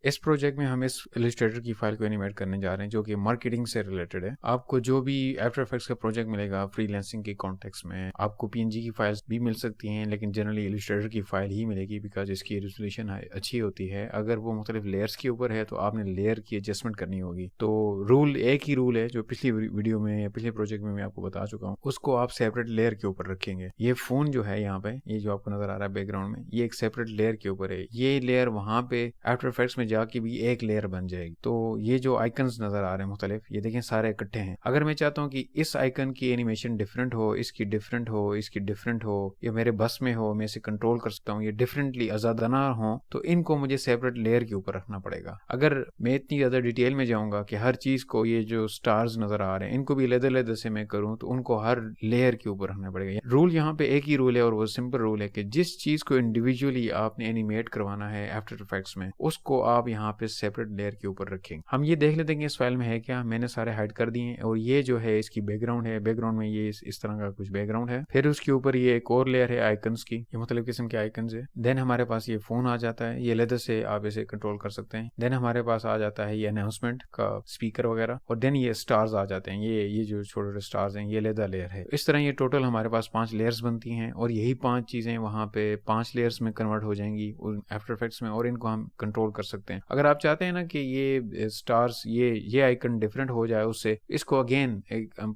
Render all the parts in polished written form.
इस प्रोजेक्ट में हम इस इलस्ट्रेटर की फाइल को एनिमेट करने जा रहे हैं जो कि मार्केटिंग से रिलेटेड है। आपको जो भी आफ्टर इफेक्ट्स का प्रोजेक्ट मिलेगा फ्रीलांसिंग के कॉन्टेक्स्ट में, आपको पीएनजी की फाइल्स भी मिल सकती हैं, लेकिन जनरली इलस्ट्रेटर की फाइल ही मिलेगी बिकॉज इसकी रेजोल्यूशन अच्छी होती है। अगर वो मुख्तलिफ लेयर्स के ऊपर है तो आपने लेयर की एडजस्टमेंट करनी होगी। तो एक ही रूल है जो पिछली वीडियो में या पिछले प्रोजेक्ट में मैं आपको बता चुका हूँ, उसको आप सेपरेट लेयर के ऊपर रखेंगे। ये फोन जो है यहाँ पे, ये जो आपको नजर आ रहा है बैकग्राउंड में, ये एक सेपरेट लेयर के ऊपर है। ये लेयर वहां पे आफ्टर इफेक्ट्स में जाके भी एक लेयर बन जाएगी। तो ये जो आइकन्स नजर आ रहे हैं मुख्तलिफ, ये देखें सारे इकट्ठे हैं। अगर मैं चाहता हूँ कि इस आइकन की एनिमेशन डिफरेंट हो, इसकी डिफरेंट हो, इसकी डिफरेंट हो, या मेरे बस में हो, मैं इसे कंट्रोल कर सकता हूँ, ये डिफरेंटली आजादाना हो, तो इनको मुझे सेपरेट लेयर के ऊपर रखना पड़ेगा। अगर मैं इतनी ज्यादा डिटेल में जाऊंगा कि हर चीज को, ये जो स्टार्स नजर आ रहे हैं इनको भी लेदर से मैं करूँ, तो उनको हर लेयर के ऊपर रखना पड़ेगा। रूल यहाँ पे एक ही रूल है और वो सिंपल रूल है कि जिस चीज को इंडिविजुअली आपने एनिमेट करवाना है आफ्टर इफेक्ट्स में, उसको आप यहाँ पे सेपरेट लेयर के ऊपर रखेंगे। हम ये देख लेते हैं कि इस फाइल में है क्या। मैंने सारे हाइड कर दिए हैं और ये जो है इसकी बैकग्राउंड है। बैकग्राउंड में ये इस तरह का कुछ बैकग्राउंड है। फिर उसके ऊपर ये एक और लेयर है आइकन्स की, ये मुख्तलिफ किस्म के आइकन्स है। देन हमारे पास ये फोन आ जाता है, ये लेदर से आप इसे कंट्रोल कर सकते हैं। देन हमारे पास आ जाता है ये अनाउंसमेंट का स्पीकर वगैरह, और देन ये स्टार्स आ जाते हैं। ये जो छोटे छोटे स्टार्स हैं, ये लेदर लेयर है। इस तरह ये टोटल हमारे पास 5 लेयर्स बनती हैं और यही 5 चीजें वहां पे 5 लेयर्स में कन्वर्ट हो जाएंगी आफ्टर इफेक्ट्स में, और इनको हम कंट्रोल कर सकते हैं। अगर आप चाहते हैं ना कि ये स्टार्स, ये आइकन डिफरेंट हो जाए उससे, इसको अगेन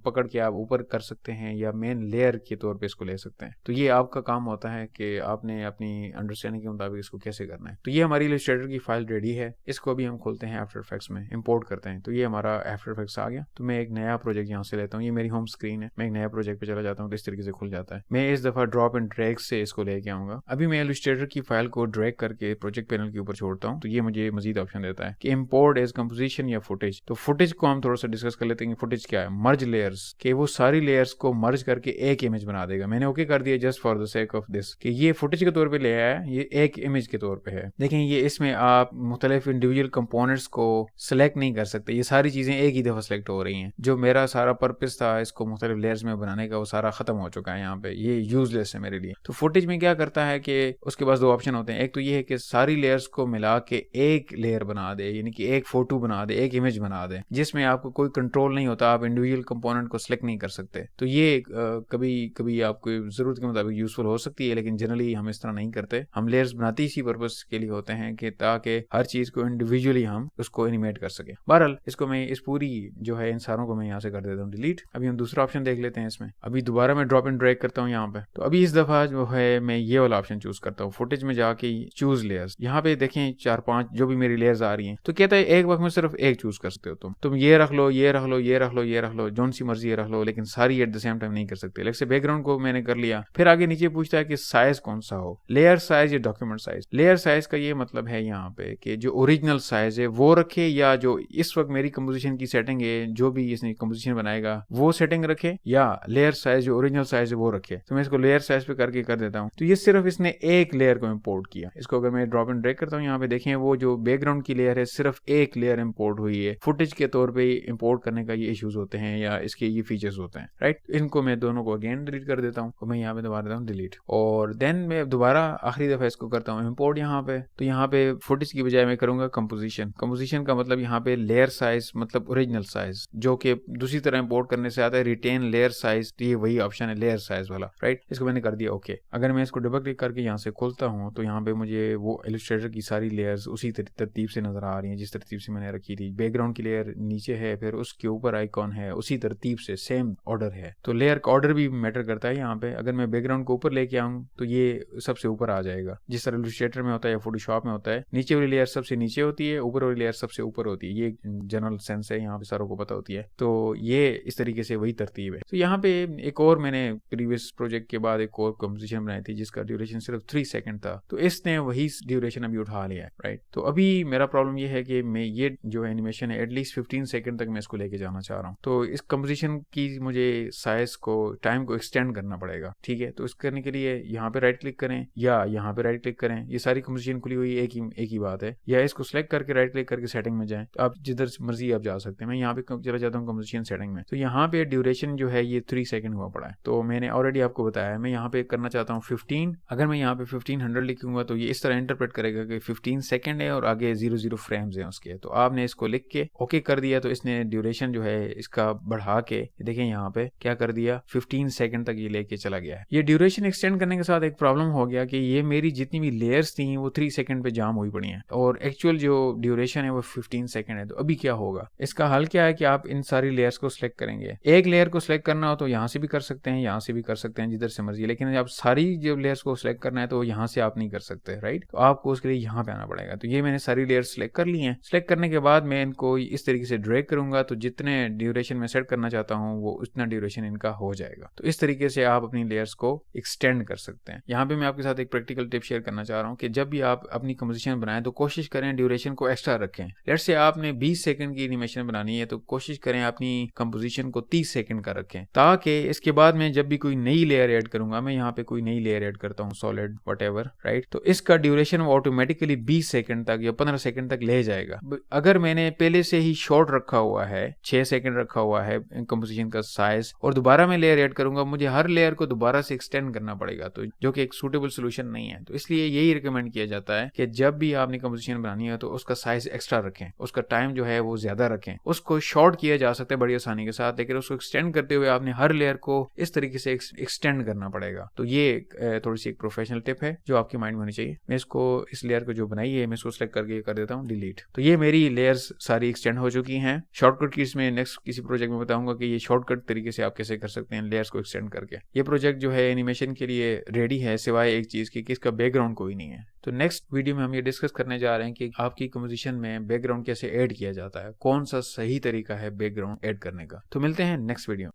पकड़ के आप ऊपर कर सकते हैं या मेन लेयर के तौर पे इसको ले सकते हैं। तो ये आपका काम होता है कि आपने अपनी अंडरस्टैंडिंग के मुताबिक इसको कैसे करना है। तो ये हमारी इलस्ट्रेटर की फाइल रेडी है। इसको अभी हम खोलते हैं आफ्टर इफेक्ट्स में, इंपोर्ट करते हैं। तो ये हमारा आफ्टर इफेक्ट्स आ गया। तो मैं एक नया प्रोजेक्ट यहाँ से लेता हूँ, ये मेरी होम स्क्रीन है। मैं एक नया प्रोजेक्ट पे चला जाता हूँ तो इस तरीके से खुल जाता है। मैं इस दफा ड्रॉप एंड ड्रैग से इसको लेके आऊंगा। अभी मैं इलस्ट्रेटर की फाइल को ड्रैग करके प्रोजेक्ट पैनल के ऊपर छोड़ता हूँ, तो ये मुझे मजीद ऑप्शन देता है कि इंपोर्ट एज कंपोजिशन या फुटेज। तो फुटेज को हम थोड़ा सा डिस्कस कर लेते हैं। फुटेज क्या है? मर्ज लेयर्स, कि वो सारी लेयर्स को मर्ज करके एक इमेज बना देगा। मैंने ओके कर दिया just for the sake of this कि ये फुटेज के तौर पे ले आया है, ये एक इमेज के तौर पे है। देखें ये इसमें आप मुख्तलिफ इंडिविजुअल कंपोनेंट्स को सिलेक्ट नहीं कर सकते, ये सारी चीजें एक ही दफा सिलेक्ट हो रही हैं। जो मेरा सारा पर्पस था इसको मुख्तलिफ लेयर्स में बनाने का, वो सारा खत्म हो चुका है यहाँ पे। ये यूजलेस है मेरे लिए। तो फुटेज में क्या करता है कि उसके पास 2 ऑप्शन होते हैं। एक तो ये है कि सारी लेयर्स को मिला के एक लेयर बना दे, यानी कि एक फोटो बना दे, एक इमेज बना दे, जिसमें आपको कोई कंट्रोल नहीं होता, आप इंडिविजुअल कंपोनेंट को सिलेक्ट नहीं कर सकते। तो ये कभी कभी आपको जरूरत के मुताबिक यूजफुल हो सकती है, लेकिन जनरली हम इस तरह नहीं करते। हम लेयर्स बनाते इसी पर्पस के लिए होते हैं कि ताकि हर चीज को इंडिविजुअली हम उसको एनिमेट कर सके। बहरहाल इसको मैं इस पूरी जो है इन सारों को मैं यहाँ से कर देता हूँ डिलीट। अभी हम दूसरा ऑप्शन देख लेते हैं इसमें। अभी दोबारा मैं ड्रॉप एंड ड्रैग करता हूँ यहाँ पे। तो अभी इस दफा जो है मैं ये वाला ऑप्शन चूज करता हूँ, फुटेज में जाके चूज लेयर्स। यहाँ पे देखें 4-5 जो भी मेरी लेयर्स आ रही हैं, तो कहता है एक वक्त में सिर्फ एक चूज कर सकते हो तुम ये रख लो, ये रख लो, ये रख लो, ये रख लो, जौन सी मर्जी ये रख लो, लेकिन सारी एट द सेम टाइम नहीं कर सकते। लेकिन बैकग्राउंड को मैंने कर लिया। फिर आगे नीचे पूछता है कि साइज कौन सा हो, लेयर साइज या डॉक्यूमेंट साइज। लेयर साइज का ये मतलब है यहाँ पे कि जो ओरिजिनल साइज है वो रखे, या जो इस वक्त मेरी कंपोजिशन की सेटिंग है, जो भी इसने कंपोजिशन बनाएगा वो सेटिंग रखे, या लेयर साइज जो ओरिजिनल साइज है वो रखे। तो मैं इसको लेयर साइज पे करके कर देता हूँ। तो ये सिर्फ इसने एक लेयर को इंपोर्ट किया। इसको अगर मैं ड्रॉप एंड ड्रैग करता हूँ यहाँ पे, देखें वो जो बैकग्राउंड की लेयर है सिर्फ एक लेयर इंपोर्ट हुई है। फुटेज के तौर पे इंपोर्ट करने का ये इश्यूज होते हैं या इसके ये फीचर्स होते हैं, राइट। इनको मैं दोनों को अगेन डिलीट कर देता हूँ और मैं यहाँ पे दोबारा देता हूँ डिलीट, और देन मैं दोबारा आखिरी दफा इसको करता हूँ इंपोर्ट यहाँ पे। तो यहाँ पे फुटेज की बजाय मैं करूंगा कंपोजिशन। कंपोजिशन का मतलब यहाँ पे लेयर साइज मतलब ओरिजिनल साइज, जो कि दूसरी तरह इंपोर्ट करने से आता है रिटेन लेयर साइज। ये वही ऑप्शन है लेयर साइज वाला, राइट। इसको मैंने कर दिया ओके। अगर मैं इसको डबल क्लिक करके यहाँ से खोलता हूँ तो यहाँ पे मुझे वो इलस्ट्रेटर की सारी लेयर्स उसी तरतीब से नजर आ रही हैं जिस तरतीब से मैंने रखी थी। बैकग्राउंड की लेयर नीचे है, फिर उसके ऊपर आइकॉन है, उसी तरतीब से सेम ऑर्डर है। तो लेयर का ऑर्डर भी मैटर करता है यहाँ पे। अगर मैं बैकग्राउंड को ऊपर लेके आऊँ तो ये सबसे ऊपर आ जाएगा, जिस तरह इलस्ट्रेटर में होता है या फोटोशॉप में होता है। नीचे वाली लेयर सबसे नीचे होती है, ऊपर वाली लेयर सबसे ऊपर होती है। ये जनरल सेंस है, यहाँ पे सारों को पता होती है। तो ये इस तरीके से वही तरतीब है। तो यहाँ पे एक और मैंने प्रीवियस प्रोजेक्ट के बाद एक और कंपोजिशन बनाई थी जिसका ड्यूरेशन सिर्फ 3 सेकंड था। तो इसने वही ड्यूरेशन अभी उठा लिया है, राइट। तो अभी मेरा प्रॉब्लम ये है कि मैं ये जो एनिमेशन है एटलीस्ट 15 सेकंड तक मैं इसको लेके जाना चाह रहा हूँ। तो इस कंपोजिशन की मुझे साइज को, टाइम को एक्सटेंड करना पड़ेगा, ठीक है। तो इस करने के लिए यहाँ पे राइट क्लिक करें या यहाँ पे राइट क्लिक करें। ये सारी कंपोजिशन खुली हुई एक ही बात है। या इसको सिलेक्ट करके राइट क्लिक करके सेटिंग में जाएं, तो आप जिधर मर्जी आप जा सकते हैं। मैं यहाँ पे चला जाता हूँ कंपोजिशन सेटिंग में। तो यहाँ पे ड्यूरेशन जो है ये 3 सेकंड हुआ पड़ा है। तो मैंने ऑलरेडी आपको बताया मैं यहाँ पे करना चाहता हूँ 15। अगर मैं यहाँ पे 1500 लिखूंगा तो ये इस तरह इंटरप्रेट करेगा कि 15 सेकंड है और आगे 00 फ्रेम्स हैं उसके। तो आपने इसको लिख के ओके कर दिया तो इसने ड्यूरेशन जो है इसका बढ़ा के देखें यहाँ पे क्या कर दिया, 15 सेकंड तक ये लेके चला गया है। ये ड्यूरेशन एक्सटेंड करने के साथ एक प्रॉब्लम हो गया कि ये मेरी जितनी भी लेयर्स थी वो 3 सेकंड पे जाम हुई पड़ी हैं और एक्चुअल जो ड्यूरेशन है वो 15 सेकंड है। तो अभी क्या होगा, इसका हल क्या है कि आप इन सारी लेयर्स को सिलेक्ट करेंगे। एक लेयर को सिलेक्ट करना हो तो यहाँ से भी कर सकते हैं, यहाँ से भी कर सकते हैं, जिधर से मर्जी, लेकिन आप सारी जो लेयर्स को सिलेक्ट करना है तो यहाँ से आप नहीं कर सकते, राइट। तो आपको उसके लिए यहाँ पे आना पड़ेगा। तो ये मैंने सारी लेयर्स सिलेक्ट कर ली हैं। सिलेक्ट करने के बाद मैं इनको इस तरीके से ड्रैग करूंगा तो जितने ड्यूरेशन में सेट करना चाहता हूँ वो उतना ड्यूरेशन इनका हो जाएगा। तो इस तरीके से आप अपनी लेयर्स को एक्सटेंड कर सकते हैं। यहाँ पे मैं आपके साथ एक प्रैक्टिकल टिप शेयर करना चाह रहा हूँ कि जब भी आप अपनी कंपोजिशन बनाएं तो कोशिश करें ड्यूरेशन को एक्स्ट्रा रखें। लेट्स से आपने 20 सेकंड की एनिमेशन बनानी है तो कोशिश करें अपनी कंपोजिशन को 30 सेकंड का रखें, ताकि इसके बाद में जब भी कोई नई लेयर ऐड करूंगा, मैं यहाँ पे कोई नई लेयर ऐड करता हूँ सॉलिड व्हाटएवर, राइट, तो इसका ड्यूरेशन ऑटोमेटिकली 20 सेकंड तक या 15 सेकंड तक ले जाएगा। अगर मैंने पहले से ही शॉर्ट रखा हुआ है, 6 सेकंड रखा हुआ है कंपोजिशन का साइज, और दोबारा मैं लेयर ऐड करूंगा, मुझे हर लेयर को दोबारा से एक्सटेंड करना पड़ेगा, तो जो कि एक सूटेबल सोल्यूशन नहीं है। तो इसलिए यही रिकमेंड किया जाता है कि जब भी आपने कंपोजिशन बनानी है तो उसका साइज एक्स्ट्रा रखें, उसका टाइम जो है वो ज्यादा रखें। उसको शॉर्ट किया जा सकता है बड़ी आसानी के साथ, लेकिन उसको एक्सटेंड करते हुए आपने हर लेयर को इस तरीके से एक्सटेंड करना पड़ेगा। तो ये थोड़ी सी एक प्रोफेशनल टिप है जो आपके माइंड में होनी चाहिए। मैं इसको इस लेयर को जो बनाई है मैं इसको सेलेक्ट करके कर देता हूँ डिलीट। तो ये मेरी लेयर्स सारी एक्सटेंड हो चुकी हैं। शॉर्टकट कीज में नेक्स्ट किसी प्रोजेक्ट में बताऊंगा कि ये शॉर्टकट तरीके से आप कैसे कर सकते हैं लेयर्स को एक्सटेंड करके। ये प्रोजेक्ट जो है एनिमेशन के लिए रेडी है, सिवाय एक चीज की कि इसका बैकग्राउंड कोई नहीं है। तो नेक्स्ट वीडियो में हम ये डिस्कस करने जा रहे हैं कि आपकी कंपोजिशन में बैकग्राउंड कैसे ऐड किया जाता है, कौन सा सही तरीका है बैकग्राउंड ऐड करने का। तो मिलते हैं नेक्स्ट वीडियो।